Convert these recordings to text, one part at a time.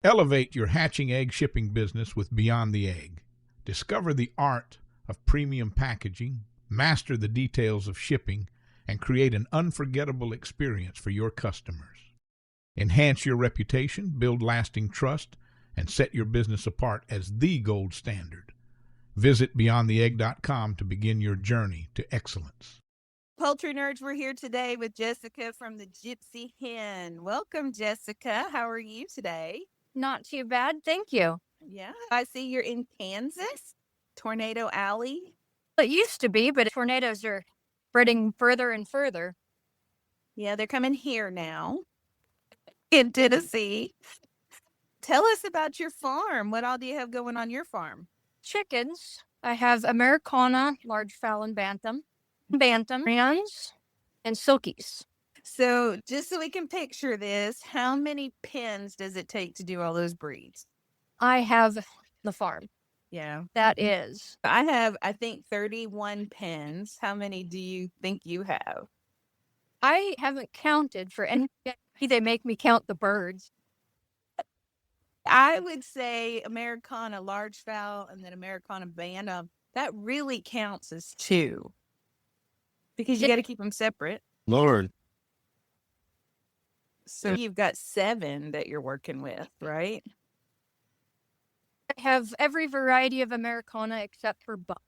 Elevate your hatching egg shipping business with Beyond the Egg. Discover the art of premium packaging, master the details of shipping, and create an unforgettable experience for your customers. Enhance your reputation, build lasting trust, and set your business apart as the gold standard. Visit BeyondTheEgg.com to begin your journey to excellence. Poultry Nerds, we're here today with Jessica from the Gypsy Hen. Welcome, Jessica. How are you today? Not too bad, thank you. Yeah, I see you're in Kansas, Tornado Alley. It used to be, but tornadoes are spreading further and further. Yeah, they're coming here now in Tennessee. Tell us about your farm. What all do you have going on your farm? Chickens. I have Ameraucana, large fowl and bantam, Marans, and Silkies. So just so we can picture this, how many pens does it take to do all those breeds? I have the farm. Yeah. That is. I have, I think, 31 pens. How many do you think you have? I haven't counted for any. They make me count the birds. I would say Americana large fowl and then Americana bantam. That really counts as two because you got to keep them separate. Lord. So you've got 7 that you're working with, right? I have every variety of Americana except for buck.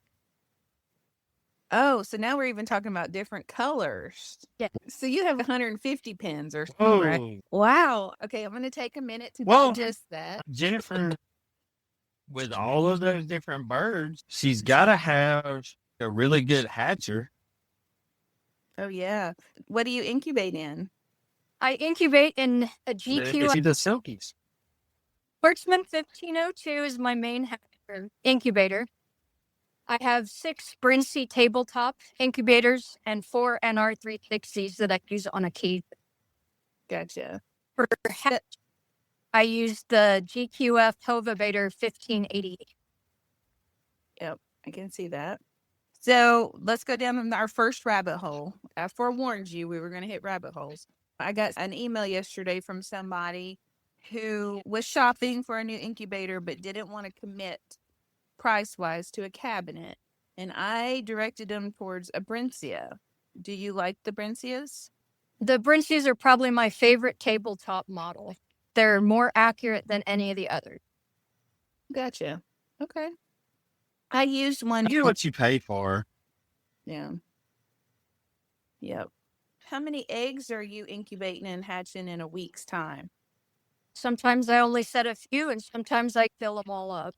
Oh, so now we're even talking about different colors. Yeah. So you have 150 pens or something, right? Wow. Okay, I'm going to take a minute to digest that. Jennifer, with all of those different birds, she's got to have a really good hatcher. Oh, yeah. What do you incubate in? I incubate in a GQF The Silkies. Sportsman 1502 is my main incubator. I have 6 Bryant tabletop incubators and 4 NR360s that I use on a key. Gotcha. For hatch, I use the GQF Hovabator 1580. Yep, I can see that. So let's go down our first rabbit hole. I forewarned you we were going to hit rabbit holes. I got an email yesterday from somebody who was shopping for a new incubator but didn't want to commit price-wise to a cabinet. And I directed them towards a Bryncia. Do you like the Bryncias? The Bryncias are probably my favorite tabletop model. They're more accurate than any of the others. Gotcha. Okay. I used one. You get what you pay for. Yeah. Yep. How many eggs are you incubating and hatching in a week's time? Sometimes I only set a few, and sometimes I fill them all up.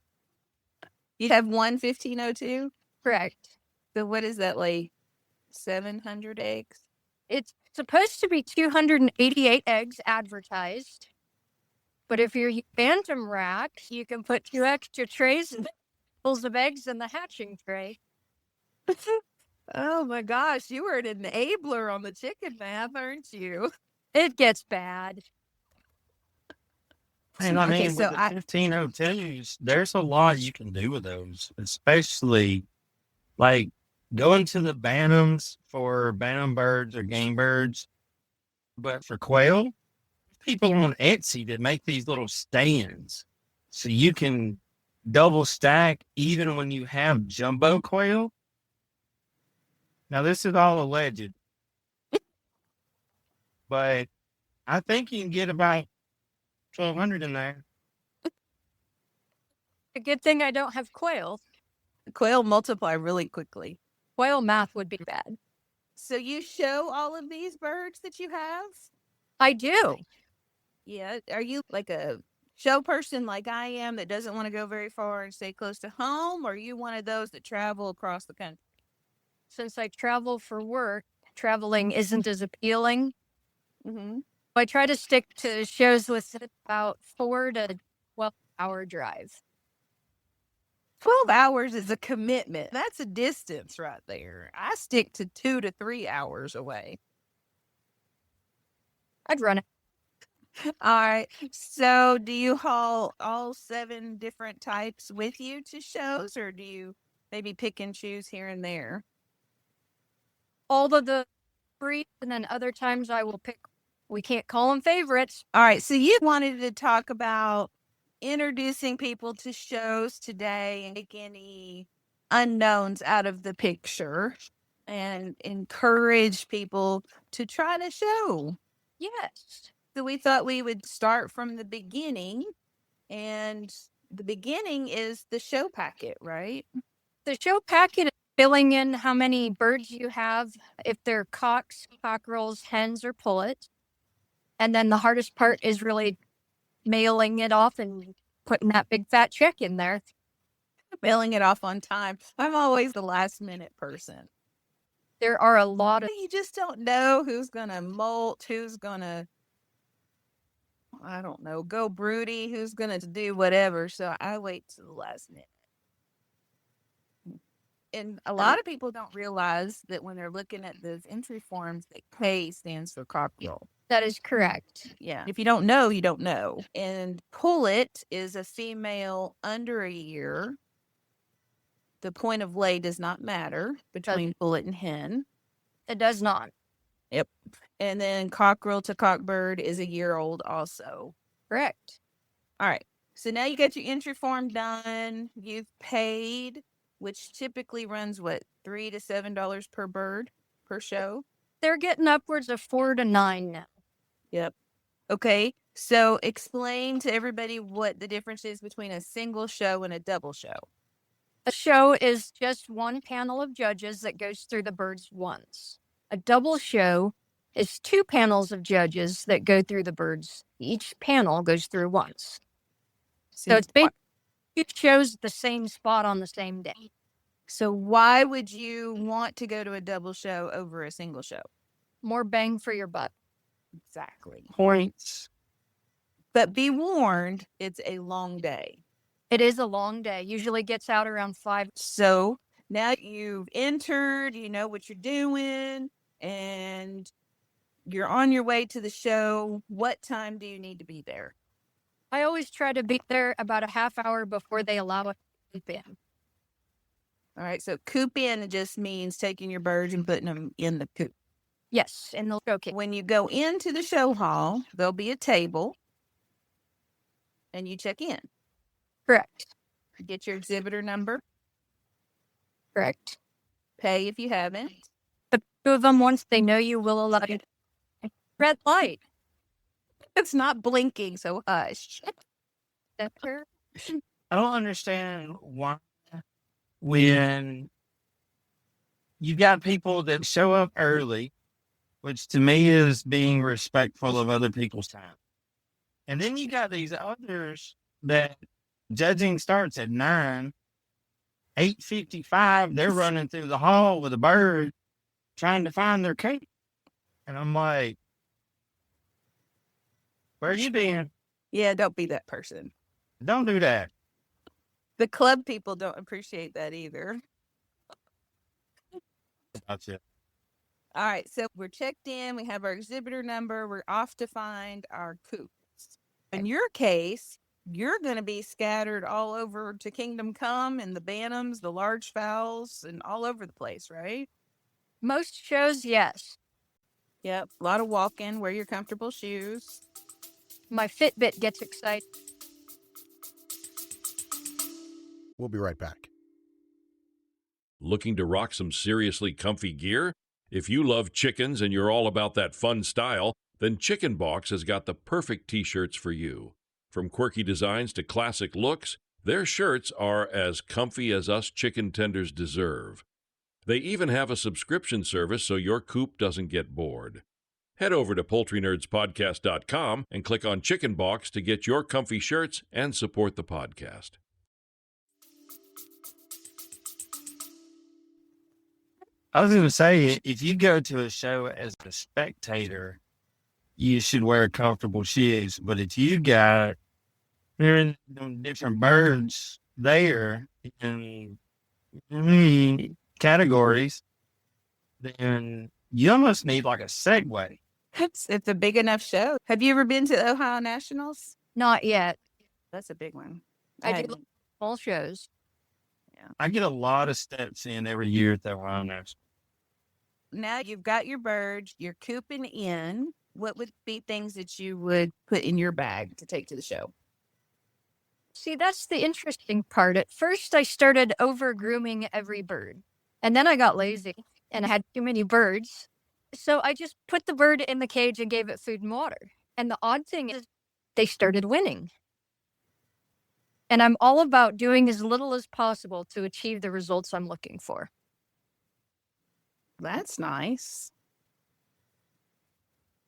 You have 1502? Correct. So what is that, like 700 eggs? It's supposed to be 288 eggs advertised. But if you're bantam rack, you can put 2 extra trays and full of eggs in the hatching tray. Oh my gosh, you were an enabler on the chicken math, aren't you? It gets bad. And I mean, with the 1502s, there's a lot you can do with those, especially like going to the bantams for bantam birds or game birds. But for quail, people on Etsy that make these little stands so you can double stack even when you have jumbo quail. Now, this is all alleged, but I think you can get about 1,200 in there. A good thing I don't have quail. Quail multiply really quickly. Quail math would be bad. So you show all of these birds that you have? I do. Yeah. Are you like a show person like I am that doesn't want to go very far and stay close to home? Or are you one of those that travel across the country? Since I travel for work, traveling isn't as appealing. Mm-hmm. I try to stick to shows with about 4 to 12-hour drive. 12 hours is a commitment. That's a distance right there. I stick to 2 to 3 hours away. I'd run it. All right. So do you haul all 7 different types with you to shows, or do you maybe pick and choose here and there? All of the breeds, and then other times I will pick. We can't call them favorites. All right. So you wanted to talk about introducing people to shows today and take any unknowns out of the picture and encourage people to try the show. Yes. So we thought we would start from the beginning, and the beginning is the show packet, right? The show packet is filling in how many birds you have, if they're cocks, cockerels, hens, or pullets. And then the hardest part is really mailing it off and putting that big fat check in there. Mailing it off on time. I'm always the last minute person. There are a lot of, You just don't know who's going to molt, who's going to, I don't know, go broody, who's going to do whatever. So I wait to the last minute. And a lot of people don't realize that when they're looking at those entry forms, that K stands for cockerel. that is correct. Yeah. If you don't know, you don't know. And pullet is a female under a year. The point of lay does not matter between pullet and hen. It does not. Yep. And then cockerel to cockbird is a year old also. Correct. All right. So now you got your entry form done. You've paid, which typically runs what, $3 to $7 per bird per show? They're getting upwards of 4 to 9 now. Yep. Okay. So explain to everybody what the difference is between a single show and a double show. A show is just one panel of judges that goes through the birds once. A double show is 2 panels of judges that go through the birds. Each panel goes through once. So it's basically 2 shows at the same spot on the same day. So why would you want to go to a double show over a single show? More bang for your buck. Exactly. Points. But be warned, it's a long day. It is a long day. Usually gets out around 5. So now you've entered, you know what you're doing, and you're on your way to the show. What time do you need to be there? I always try to be there about a half hour before they allow us to keep in. All right. So coop in just means taking your birds and putting them in the coop. Yes, in the show cage. When you go into the show hall, there'll be a table and you check in. Correct. Get your exhibitor number, Correct. pay if you haven't. The 2 of them, once they know you, will allow you. Red light. It's not blinking, so hush. That's her. I don't understand why when you got people that show up early, which to me is being respectful of other people's time. And then you got these others that judging starts at 9, 8:55, they're running through the hall with a bird trying to find their cake. And I'm like, where you been? Yeah, don't be that person. Don't do that. The club people don't appreciate that either. That's it. All right, so we're checked in. We have our exhibitor number. We're off to find our coops. In your case, you're going to be scattered all over to Kingdom Come and the bantams, the large fowls, and all over the place, right? Most shows, yes. Yep, a lot of walking. Wear your comfortable shoes. My Fitbit gets excited. We'll be right back. Looking to rock some seriously comfy gear? If you love chickens and you're all about that fun style, then Chicken Box has got the perfect t-shirts for you. From quirky designs to classic looks, their shirts are as comfy as us chicken tenders deserve. They even have a subscription service so your coop doesn't get bored. Head over to PoultryNerdsPodcast.com and click on Chicken Box to get your comfy shirts and support the podcast. I was going to say, if you go to a show as a spectator, you should wear comfortable shoes. But if you got different birds there in categories, then you almost need like a Segway. It's a big enough show. Have you ever been to the Ohio Nationals? Not yet. That's a big one. I do hadn't. small shows. I get a lot of steps in every year at the Ohio National. Now you've got your birds, you're cooping in. What would be things that you would put in your bag to take to the show? See, that's the interesting part. At first, I started over grooming every bird, and then I got lazy and I had too many birds. So I just put the bird in the cage and gave it food and water. And the odd thing is, they started winning. And I'm all about doing as little as possible to achieve the results I'm looking for. That's nice.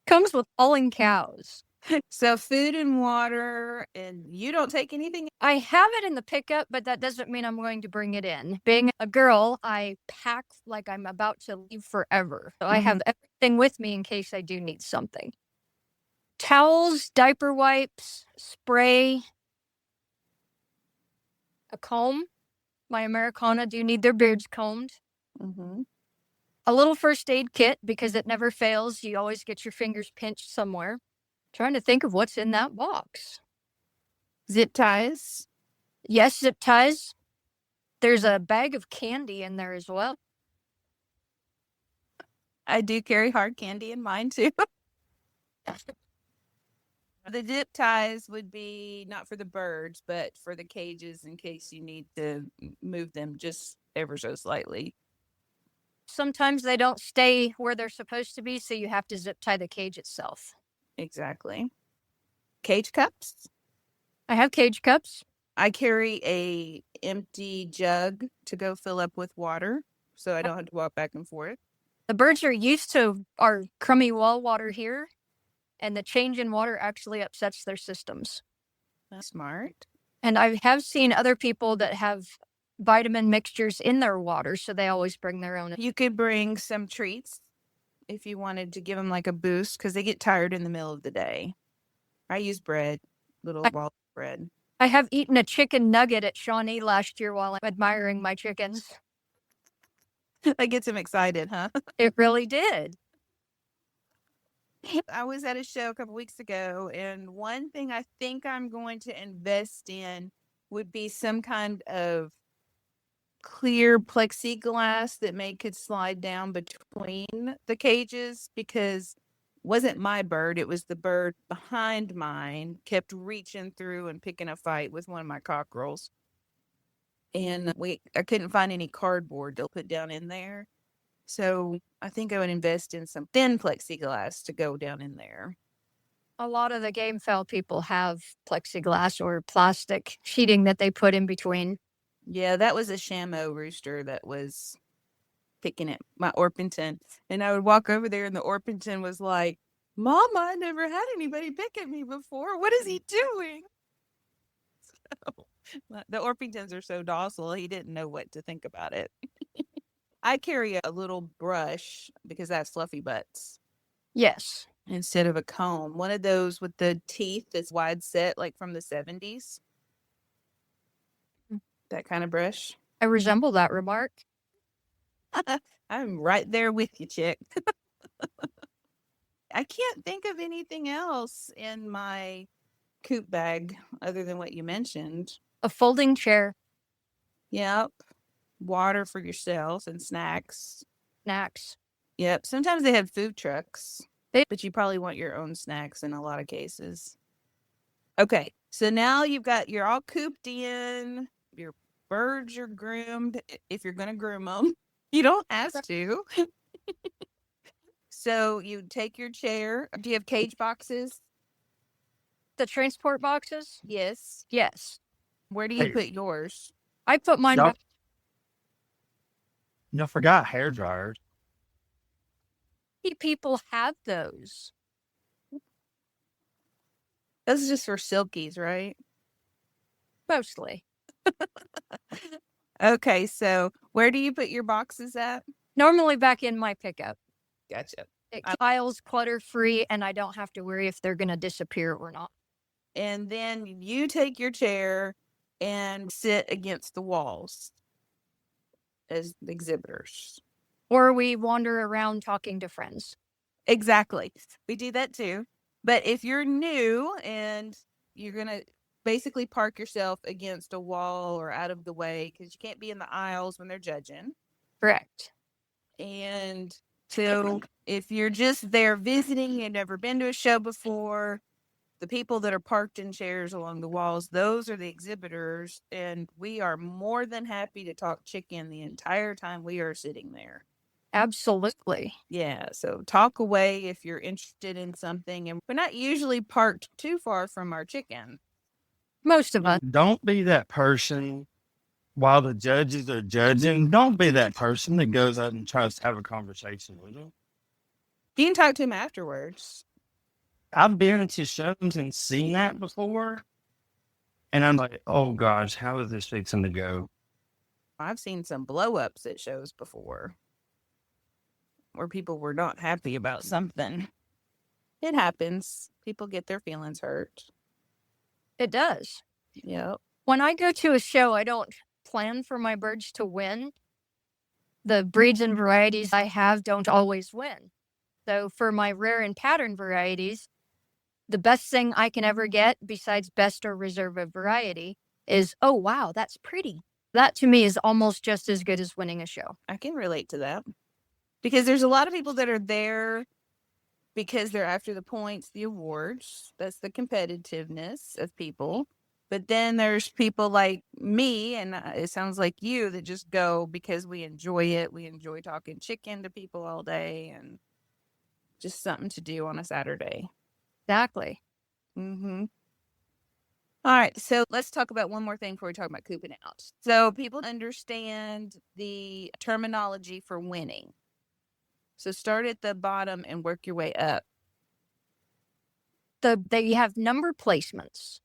Comes with hauling cows. So food and water, and you don't take anything? I have it in the pickup, but that doesn't mean I'm going to bring it in. Being a girl, I pack like I'm about to leave forever. So I have everything with me in case I do need something. Towels, diaper wipes, spray, a comb. My Americana do need their beards combed. Mm-hmm. A little first aid kit because it never fails. You always get your fingers pinched somewhere. Trying to think of what's in that box. Zip ties? Yes, zip ties. There's a bag of candy in there as well. I do carry hard candy in mine too. The zip ties would be not for the birds, but for the cages in case you need to move them just ever so slightly. Sometimes they don't stay where they're supposed to be, so you have to zip tie the cage itself. Exactly. Cage cups? I have cage cups. I carry a empty jug to go fill up with water, so I don't have to walk back and forth. The birds are used to our crummy well water here, and the change in water actually upsets their systems. That's smart. And I have seen other people that have vitamin mixtures in their water, so they always bring their own. You could bring some treats if you wanted to give them like a boost, because they get tired in the middle of the day. I use bread, little ball of bread. I have eaten a chicken nugget at Shawnee last year while I'm admiring my chickens. That gets him excited, huh? It really did. I was at a show a couple weeks ago, and one thing I think I'm going to invest in would be some kind of clear plexiglass that could slide down between the cages, because it wasn't my bird, it was the bird behind mine kept reaching through and picking a fight with one of my cockerels. And I couldn't find any cardboard to put down in there. So I think I would invest in some thin plexiglass to go down in there. A lot of the game fowl people have plexiglass or plastic sheeting that they put in between. Yeah, that was a Shamo rooster that was picking at my Orpington. And I would walk over there and the Orpington was like, Mama, I never had anybody pick at me before. What is he doing? So, the Orpingtons are so docile, he didn't know what to think about it. I carry a little brush because that's fluffy butts. Yes. Instead of a comb. One of those with the teeth that's wide set, like from the 70s. That kind of brush. I resemble that remark. I'm right there with you, chick. I can't think of anything else in my coop bag other than what you mentioned. A folding chair. Yep. Water for yourself and snacks. Snacks. Yep. Sometimes they have food trucks, They- but you probably want your own snacks in a lot of cases. Okay. So now you're all cooped in. Your birds are groomed if you're going to groom them. You don't have to. So you take your chair. Do you have cage boxes? The transport boxes? Yes. Yes. Where do you Hey. put yours? I put mine Y'all, back. y'all forgot hair dryers. People have those. This is just for Silkies, right? Mostly. Okay, so where do you put your boxes at? Normally back in my pickup. Gotcha. It piles clutter free and I don't have to worry if they're going to disappear or not. And then you take your chair and sit against the walls as exhibitors. Or we wander around talking to friends. Exactly. We do that too. But if you're new and you're going to basically park yourself against a wall or out of the way, because you can't be in the aisles when they're judging. Correct. And so if you're just there visiting, you've never been to a show before, The people that are parked in chairs along the walls, those are the exhibitors, and we are more than happy to talk chicken the entire time we are sitting there. Absolutely. Yeah, so talk away if you're interested in something, and we're not usually parked too far from our chicken. Most of us. Don't be that person while the judges are judging. Don't be that person that goes out and tries to have a conversation with them. You can talk to him afterwards. I've been to shows and seen that before. And I'm like, oh gosh, how is this fixing to go? I've seen some blow-ups at shows before where people were not happy about something. It happens. People get their feelings hurt. It does. Yep. When I go to a show, I don't plan for my birds to win. The breeds and varieties I have don't always win. So for my rare and pattern varieties, the best thing I can ever get, besides best or reserve of variety, is, oh, wow, that's pretty. That to me is almost just as good as winning a show. I can relate to that. Because there's a lot of people that are there because they're after the points, the awards. That's the competitiveness of people. But then there's people like me, and it sounds like you, that just go because we enjoy it. We enjoy talking chicken to people all day and just something to do on a Saturday. Exactly. Mm-hmm. All right, so let's talk about one more thing before we talk about cooping out. So people understand the terminology for winning. So start at the bottom and work your way up. They have number placements,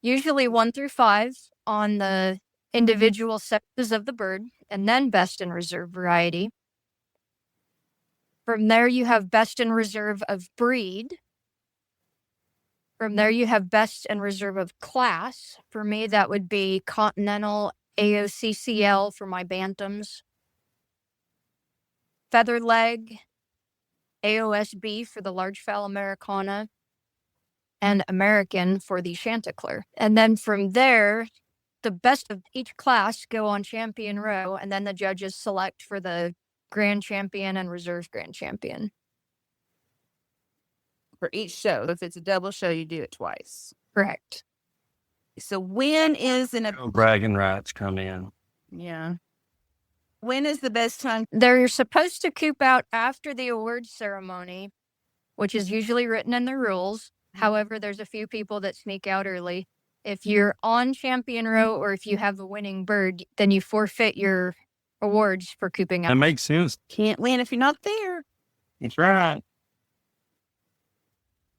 usually 1 through 5 on the individual sexes of the bird, and then best and reserve variety. From there, you have best and reserve of breed. From there, you have best and reserve of class. For me, that would be Continental, AOCCL for my bantams. Feather leg, AOSB for the large fowl Americana, and American for the Chanticleer. And then from there, the best of each class go on champion row, and then the judges select for the grand champion and reserve grand champion. For each show. If it's a double show, you do it twice. Correct. So when is Bragging rights come in. Yeah. When is the best time? They're supposed to coop out after the awards ceremony, which is usually written in the rules. However, there's a few people that sneak out early. If you're on champion row or if you have a winning bird, then you forfeit your awards for cooping That out. makes sense. Can't win if you're not there. That's right.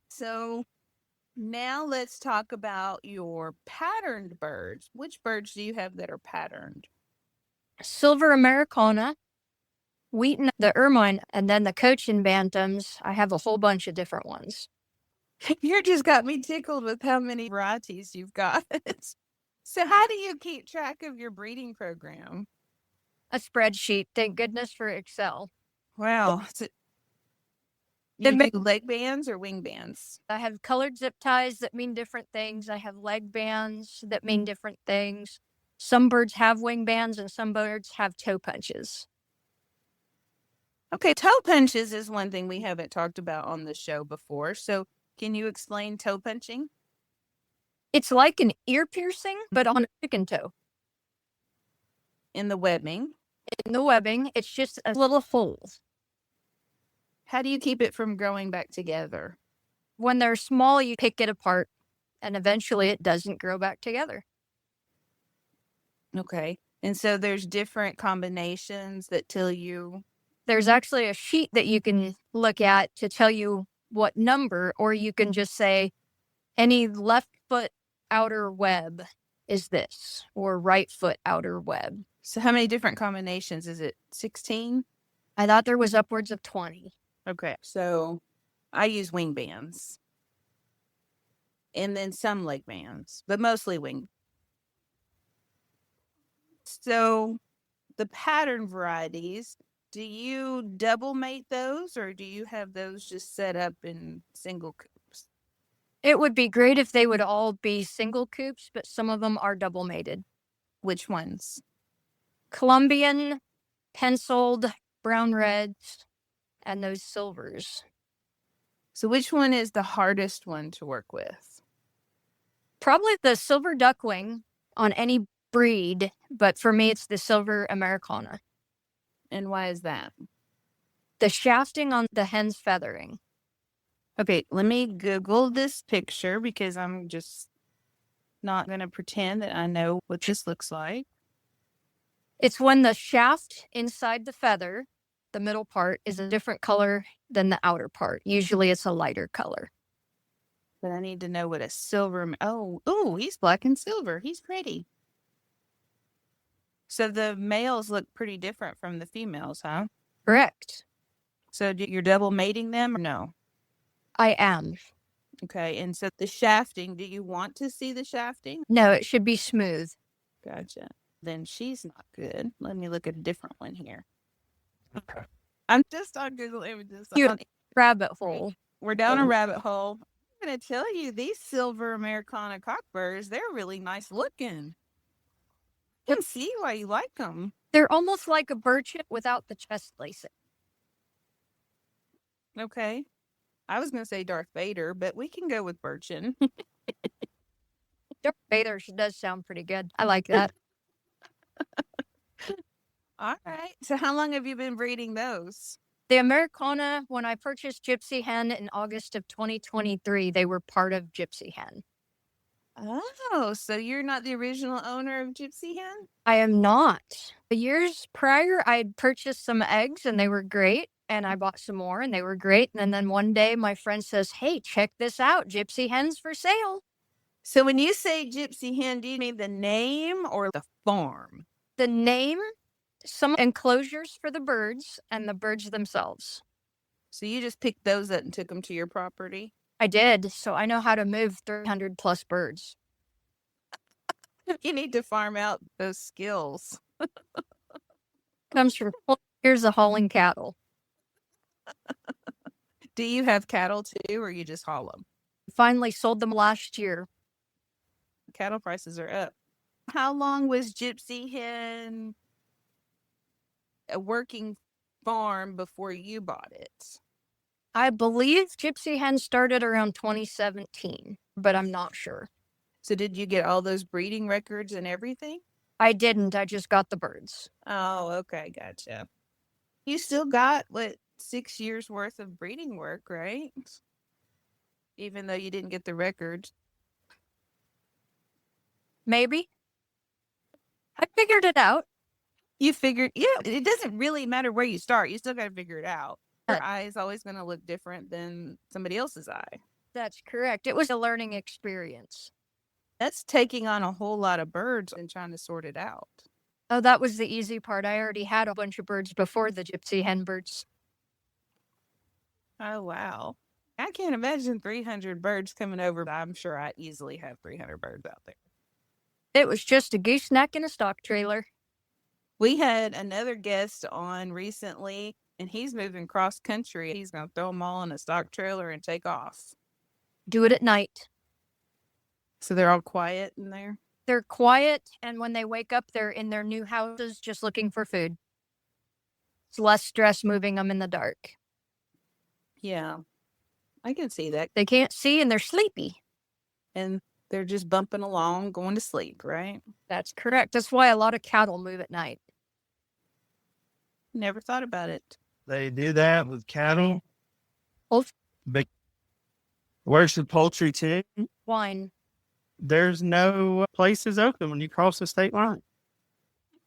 So now let's talk about your patterned birds. Which birds do you have that are patterned? Silver Ameraucana, Wheaton, the ermine, and then the Cochin bantams. I have a whole bunch of different ones. You just got me tickled with how many varieties you've got. So how do you keep track of your breeding program? A spreadsheet. Thank goodness for Excel. Wow. So you do leg bands or wing bands? I have colored zip ties that mean different things. I have leg bands that mean different things. Some birds have wing bands and some birds have toe punches. Okay, toe punches is one thing we haven't talked about on the show before. So can you explain toe punching? It's like an ear piercing, but on a chicken toe. In the webbing. In the webbing, it's just a little hole. How do you keep it from growing back together? When they're small, you pick it apart, and eventually it doesn't grow back together. Okay. And so there's different combinations that tell you. There's actually a sheet that you can look at to tell you what number, or you can just say any left foot outer web is this, or right foot outer web. So how many different combinations? Is it 16? I thought there was upwards of 20. Okay. So I use wing bands. And then some leg bands, but mostly wing. So the pattern varieties, do you double mate those or do you have those just set up in single coops? It would be great if they would all be single coops, but some of them are double mated. Which ones? Colombian, penciled, brown reds, and those silvers. So which one is the hardest one to work with? Probably the silver duckling on any breed, but for me, it's the Silver Ameraucana. And why is that? The shafting on the hen's feathering. Okay, let me Google this picture because I'm just not going to pretend that I know what this looks like. It's when the shaft inside the feather, the middle part, is a different color than the outer part. Usually it's a lighter color. But I need to know what a silver... Oh, he's black and silver. He's pretty. So the males look pretty different from the females, huh? Correct. So you're double mating them or no? I am. Okay, and so the shafting, do you want to see the shafting? No, it should be smooth. Gotcha. Then she's not good. Let me look at a different one here. Okay. I'm just on Google Images. You rabbit hole. We're down a rabbit hole. I'm going to tell you, these Silver Americana cockbirds, they're really nice looking. I can see why you like them. They're almost like a bird chip without the chest lacing. Okay. I was going to say Darth Vader, but we can go with Birchin. Darth Vader does sound pretty good. I like that. All right. So how long have you been breeding those? The Americana, when I purchased Gypsy Hen in August of 2023, they were part of Gypsy Hen. Oh, so you're not the original owner of Gypsy Hen? I am not. Years prior, I'd purchased some eggs and they were great. And I bought some more and they were great. And then one day my friend says, hey, check this out. Gypsy Hen's for sale. So when you say Gypsy Hen, do you mean the name or the farm? The name, some enclosures for the birds and the birds themselves. So you just picked those up and took them to your property? I did. So I know how to move 300 plus birds. You need to farm out those skills. Comes from here's the hauling cattle. Do you have cattle too, or you just haul them? Finally sold them last year. Cattle prices are up. How long was Gypsy Hen a working farm before you bought it? I believe Gypsy Hen started around 2017, but I'm not sure. So did you get all those breeding records and everything? I didn't. I just got the birds. Oh, okay. Gotcha. You still got, 6 years worth of breeding work, right? Even though you didn't get the records. Maybe. I figured it out. You figured, yeah, it doesn't really matter where you start. You still got to figure it out. Your eye is always going to look different than somebody else's eye. That's correct. It was a learning experience. That's taking on a whole lot of birds and trying to sort it out. Oh, that was the easy part. I already had a bunch of birds before the Gypsy Hen birds. Oh, wow. I can't imagine 300 birds coming over. I'm sure I easily have 300 birds out there. It was just a gooseneck in a stock trailer. We had another guest on recently, and he's moving cross country. He's going to throw them all in a stock trailer and take off. Do it at night. So they're all quiet in there? They're quiet, and when they wake up, they're in their new houses just looking for food. It's less stress moving them in the dark. Yeah, I can see that. They can't see, and they're sleepy. And they're just bumping along, going to sleep, right? That's correct. That's why a lot of cattle move at night. Never thought about it. They do that with cattle. Poultry. But where's the poultry too? Wine. There's no places open when you cross the state line.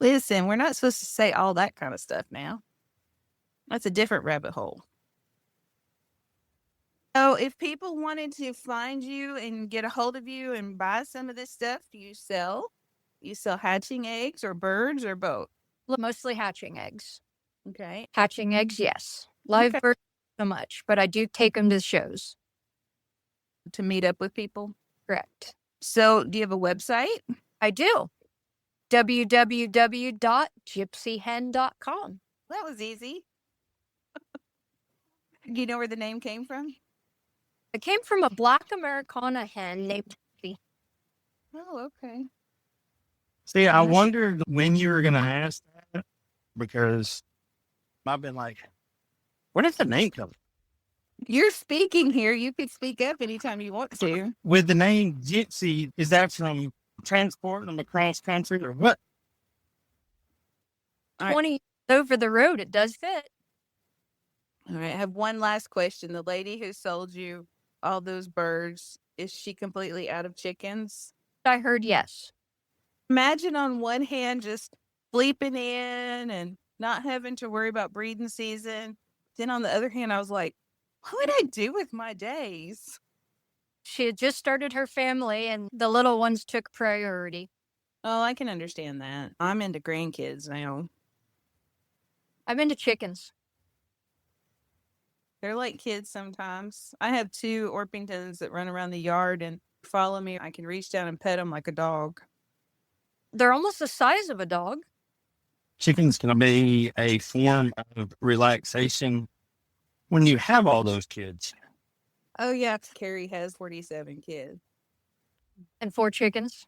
Listen, we're not supposed to say all that kind of stuff now. That's a different rabbit hole. So if people wanted to find you and get a hold of you and buy some of this stuff, do you sell? You sell hatching eggs or birds or both? Mostly hatching eggs. Okay. Hatching eggs, yes. Live Okay. birds, not so much, but I do take them to shows. To meet up with people? Correct. So do you have a website? I do. www.gypsyhen.com. That was easy. Do you know where the name came from? It came from a black Americana hen named Gypsy. Oh, okay. See, I Gosh. wondered when you were going to ask that because I've been like, where did the name come from? You're speaking here. You could speak up anytime you want to. With the name Gypsy, is that from transporting them across country or what? All right. 20 over the road, it does fit. All right. I have one last question. The lady who sold you all those birds, is she completely out of chickens? I heard yes. Imagine on one hand just sleeping in and not having to worry about breeding season. Then on the other hand, I was like, what would I do with my days? She had just started her family and the little ones took priority. Oh, I can understand that. I'm into grandkids now. I'm into chickens. They're like kids sometimes. I have 2 Orpingtons that run around the yard and follow me. I can reach down and pet them like a dog. They're almost the size of a dog. Chickens can be a form of relaxation when you have all those kids. Oh, yeah. Carrie has 47 kids And 4 chickens.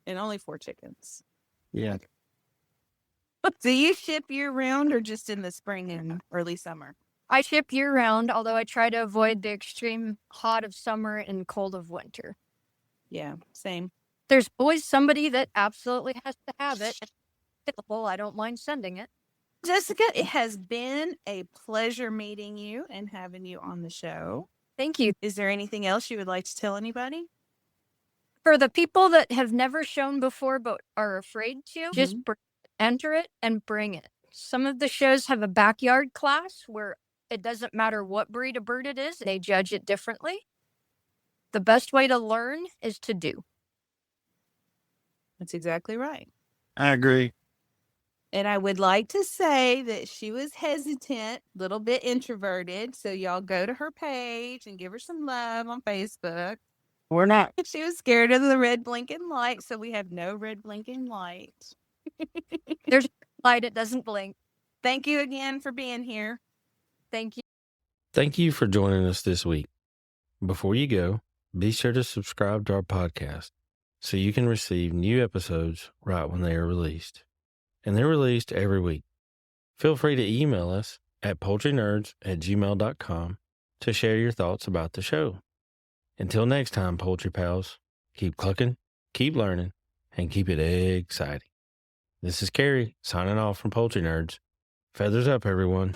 and only 4 chickens. Yeah. Do you ship year round or just in the spring and early summer? I ship year round, although I try to avoid the extreme hot of summer and cold of winter. Yeah, same. There's always somebody that absolutely has to have it. I don't mind sending it. Jessica, it has been a pleasure meeting you and having you on the show. Thank you. Is there anything else you would like to tell anybody? For the people that have never shown before but are afraid to, just enter it and bring it. Some of the shows have a backyard class where it doesn't matter what breed of bird it is, they judge it differently. The best way to learn is to do. That's exactly right. I agree. And I would like to say that she was hesitant, a little bit introverted. So y'all go to her page and give her some love on Facebook. We're not. She was scared of the red blinking light, so we have no red blinking light. There's a light, it doesn't blink. Thank you again for being here. Thank you. Thank you for joining us this week. Before you go, be sure to subscribe to our podcast so you can receive new episodes right when they are released. And they're released every week. Feel free to email us at poultrynerds@gmail.com to share your thoughts about the show. Until next time, Poultry Pals, keep clucking, keep learning, and keep it exciting. This is Carey signing off from Poultry Nerds. Feathers up, everyone.